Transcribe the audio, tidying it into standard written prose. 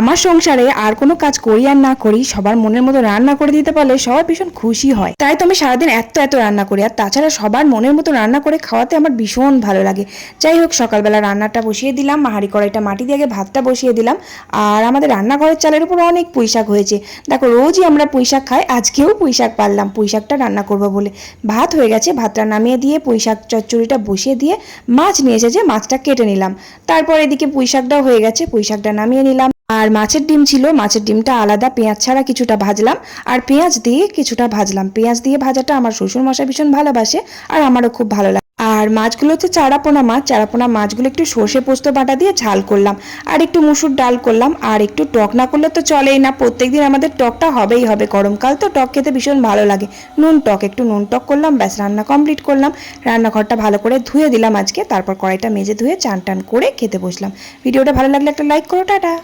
আমার সংসারে আর কোনো কাজ করি আর না করি সবার মনের মতো রান্না করে দিতে পারলে সবাই ভীষণ খুশি হয়। তাই তো আমি সারাদিন এত এত রান্না করি, আর তাছাড়া সবার মনের মতো রান্না করে খাওয়াতে আমার ভীষণ ভালো লাগে। যাই হোক, সকালবেলা রান্নাটা বসিয়ে দিলাম, হাঁড়ি কড়াইটা মাটি দিয়ে আগে ভাতটা বসিয়ে দিলাম। আর আমাদের রান্নাঘরের চালের উপর অনেক পুঁইশাক হয়েছে। দেখো, রোজই আমরা পুঁইশাক খাই, আজকেও পুঁইশাক পারলাম, পুঁইশাকটা রান্না করবো বলে। ভাত হয়ে গেছে, ভাতটা নামিয়ে দিয়ে পুঁইশাক চচ্চড়িটা বসিয়ে দিয়ে মাছ নিয়ে এসেছে, মাছটা কেটে নিলাম। তারপর এদিকে পুঁইশাকটাও হয়ে গেছে, পুঁইশাকটা নামিয়ে নিলাম। আর মাছের ডিম ছিল, মাছের ডিমটা আলাদা পেঁয়াজ ছাড়া কিছুটা ভাজলাম, আর পেঁয়াজ দিয়ে কিছুটা ভাজলাম। পেঁয়াজ দিয়ে ভাজাটা আমার শ্বশুর মশাই ভীষণ ভালোবাসে, আর আমারও খুব ভালো লাগে। আর মাছগুলো হচ্ছে চারাপোনা মাছ, চারাপোনা মাছগুলো একটু সর্ষে পোস্ত বাটা দিয়ে ঝাল করলাম, আর একটু মুসুর ডাল করলাম। আর একটু টক না করলে তো চলেই না, প্রত্যেকদিন আমাদের টকটা হবেই হবে, গরমকাল তো টক খেতে ভীষণ ভালো লাগে। নুন টক, একটু নুন টক করলাম, ব্যাস রান্না কমপ্লিট করলাম। রান্নাঘরটা ভালো করে ধুয়ে দিলাম আজকে, তারপর কড়াইটা মেজে ধুয়ে চান টান করে খেতে বসলাম। ভিডিওটা ভালো লাগলে একটা লাইক করো, টাটা।